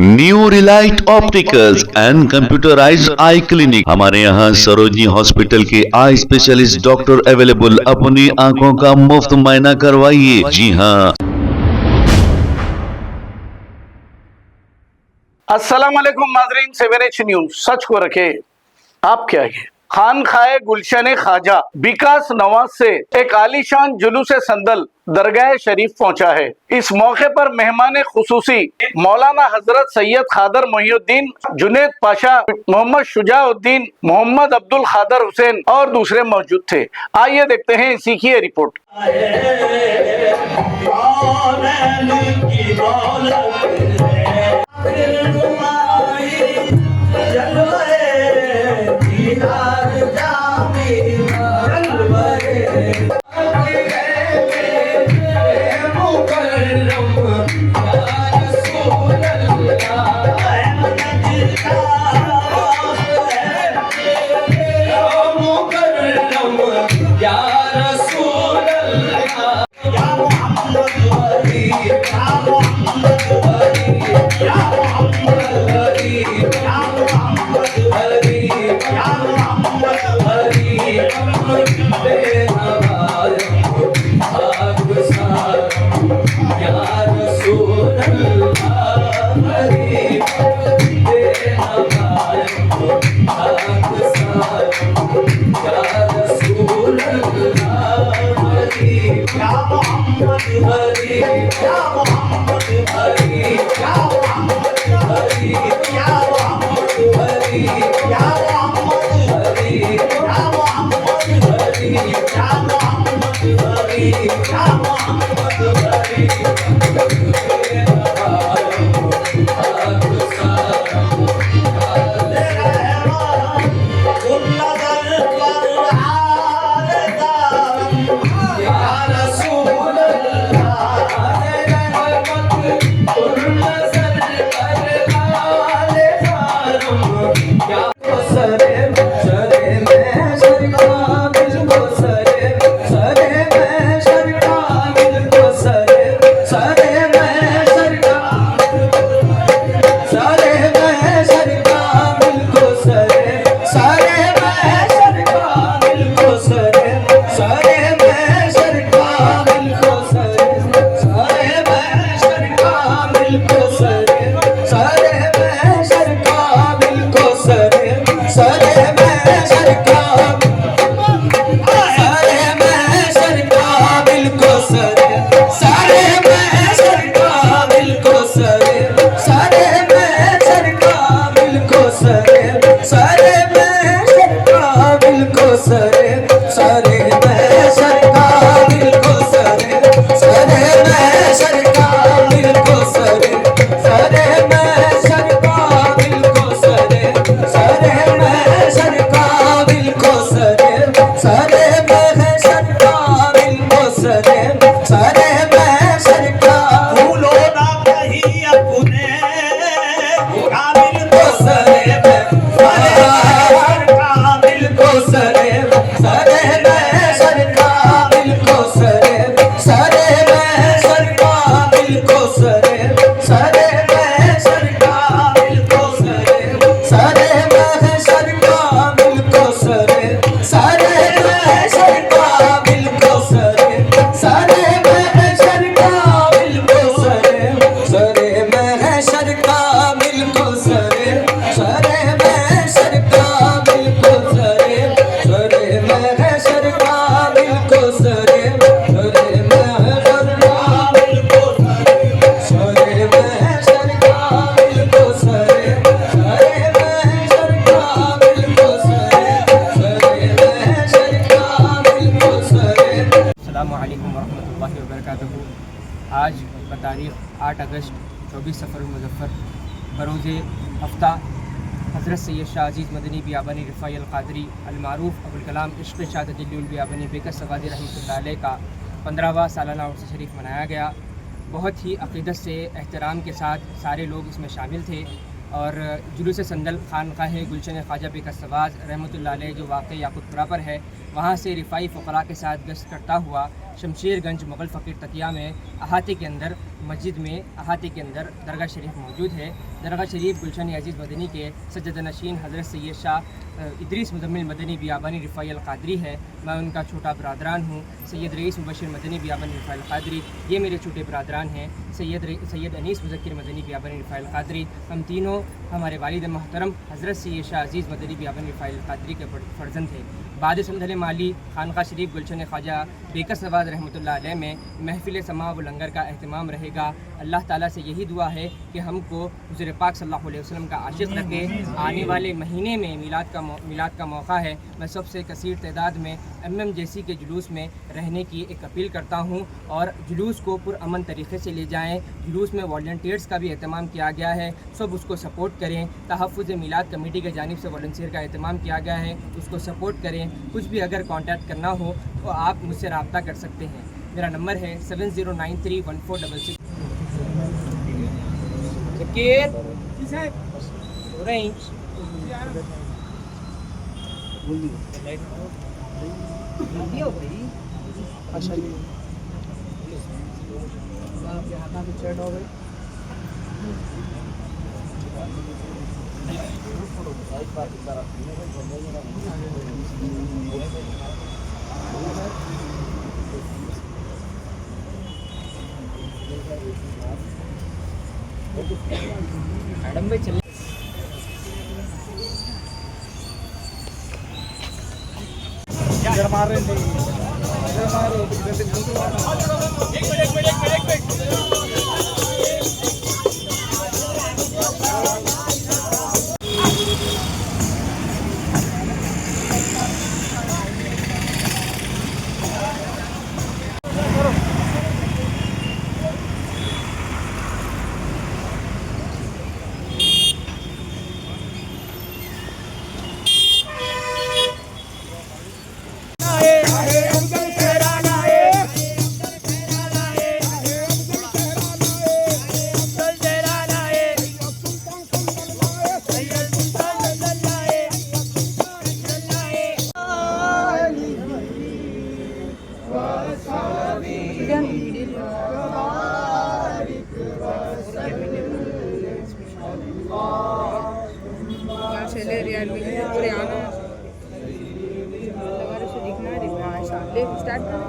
New Relight opticals and computerised I clinic. हमारे यहाँ Sarojini hospital के आई स्पेशलिस्ट डॉक्टर अवेलेबल। अपनी आंखों का मुफ्त मुआयना करवाइए। जी हाँ। अस्सलाम वालेकुम नाज़रीन, 7H न्यूज सच को रखे आप क्या है। खान खाए गुलशन ख्वाजा विकास नवाज से एक आलीशान जुलूस संदल दरगाह शरीफ पहुंचा है। इस मौके पर मेहमान खुसूसी मौलाना हजरत सैयद खादर मोहिउद्दीन, जुनेद पाशा, मोहम्मद शुजाउद्दीन, मोहम्मद अब्दुल खादर हुसैन और दूसरे मौजूद थे। आइए देखते हैं इसी की ये रिपोर्ट। आज तारीख़ 8 अगस्त 24 सफ़र मुज़फ़्फ़र बरोज़ हफ्ता हज़रत सैयद शाह अज़ीज़ मदनी बियाबानी रिफ़ाई अल-क़ादरी अल-मारूफ़ अबुल कलाम इश्क़ शाह तजल्लुल बियाबानी बेकस सवादी रहमतुल्लाह अलैह का 15वां सालाना उर्स शरीफ मनाया गया। बहुत ही अक़ीदत से एहतराम के साथ सारे लोग इसमें शामिल थे और जुलूस संदल खानक़ाह गुलशन ख्वाजा बेकस सवाद रहमतुल्लाह अलैह जो वाक़ याक़ूतपुरा पर है, वहाँ से रिफ़ाई फ़ुक़रा के साथ गश्त करता हुआ शमशेरगंज मुग़ल फ़कीर तकिया में अहाते के अंदर मस्जिद में अहाते के अंदर दरगाह शरीफ मौजूद है। दरगाह शरीफ गुलशन अजीज़ मदनी के सज्जद नशीन हज़रत सैयद शाह इदरीस मुज़म्मिल मदनी बियाबानी रिफ़ाई अल-क़ादरी है। मैं उनका छोटा बरादरान हूँ। सैयद रईस मुबशिर मदनी बियाबानी रिफ़ाई अल-क़ादरी ये मेरे छोटे बरादरान हैं। सैयद अनीस मुज़क्किर मदनी बियाबानी रिफ़ाई अल-क़ादरी, हम तीनों हमारे वालिद मोहतरम हज़रत सैयद शाह अजीज़ मदनी बियाबानी रिफ़ाई अल-क़ादरी के फ़र्जंद थे। बाद संदल माली खानका शरीफ गुलशन ख्वाजा बेकस नवाज़ रहमतुल्लाह अलैह में महफ़िल समा व लंगर का अहतमाम रहेगा। अल्लाह ताला से यही दुआ है कि हमको हुज़ूर पाक सल्लल्लाहु अलैहि वसल्लम का आशिक़ रखे। आने वाले महीने में मिलाद का मौका है। मैं सबसे कसीर तादाद में MMJC के जुलूस में रहने की एक अपील करता हूँ और जुलूस को पुरअमन तरीक़े से ले जाएँ। जुलूस में वॉलंटियर्स का भी एहतमाम किया गया है, सब उसको सपोर्ट करें। तहफ़्फ़ुज़ मिलाद कमेटी की जानिब से वॉलंटियर का एहतमाम किया गया है, उसको सपोर्ट करें। कुछ भी अगर कांटेक्ट करना हो तो आप मुझसे रब्ता कर सकते हैं। मेरा नंबर है 70931466। मैडम भाई चलिए। मार रहे थे स्टार्ट करें।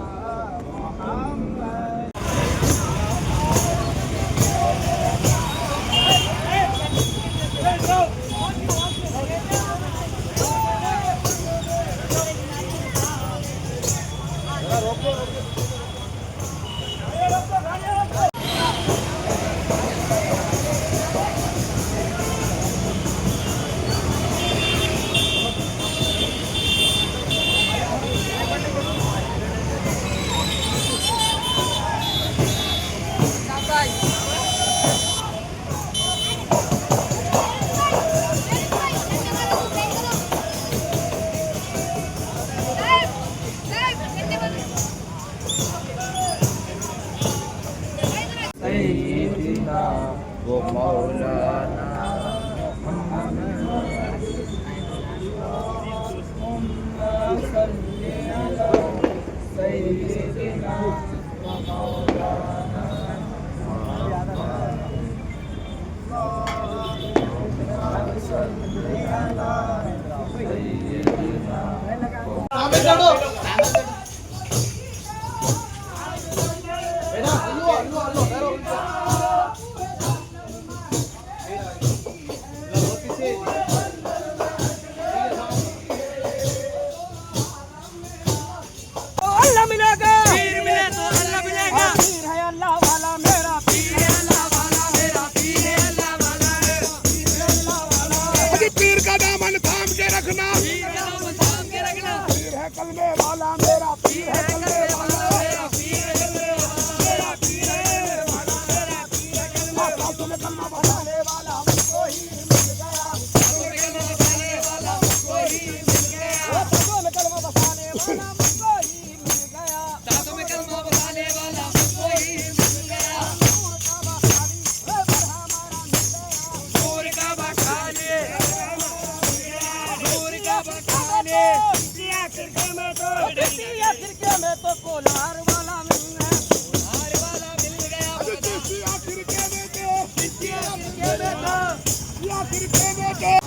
अल्लाह मिलेगा, पीर मिले तो अल्लाह मिलेगा। पीर है अल्लाह वाला मेरा, पीर है अल्लाह वाला मेरा, पीर है अल्लाह वाला मेरा, पीर है अल्लाह वाला। अजी पीर का दामन थाम के रखना, पीर का दामन थाम के रखना। पीर है कलमे वाला मेरा, पीर है कलमे वाला मेरा, पीर है कलमे वाला मेरा, पीर है कलमे वाला मेरा, पीर है कलमे वाला। तुम कलमा बताने वाला मुझको ही मिल गया, तुम कलमा बताने वाला मुझको ही मिल गया, तुम कलमा बताने वाला मुझको ही मिल गया, तुम कलमा बताने वाला मुझको ही मिल गया। नूर का बखाने, नूर का बखाने, दिया सिरके में तो कोलार वाला मिल गया, कोलार वाला मिल गया। आखिर के बेटे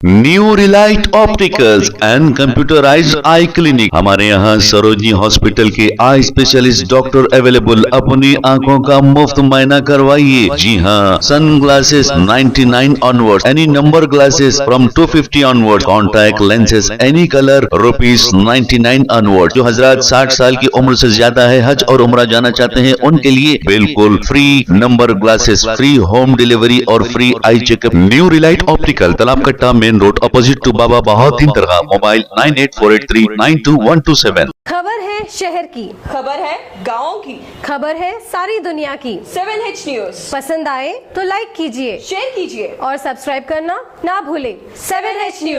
new Relight opticals and computerised I clinic. हमारे यहाँ सरोजनी हॉस्पिटल के आई स्पेशलिस्ट डॉक्टर अवेलेबल। अपनी आंखों का मुफ्त मायना करवाइए। जी हाँ, sun glasses 99 onward, any number glasses from 250 onward, contact lenses any colour ₹99 onward. जो हजरात 60 साल की उम्र से ज्यादा है, हज और उम्रा जाना चाहते हैं, उनके लिए बिल्कुल free number glasses, free home delivery और free eye checkup. New relight optical, Talab Katta, main road, opposite to Baba Bahauddin Dargah. Mobile 9848392127। खबर है शहर की, खबर है गाँव की, खबर है सारी दुनिया की। 7H न्यूज पसंद आए तो लाइक कीजिए, शेयर कीजिए और सब्सक्राइब करना ना भूलें। 7H news.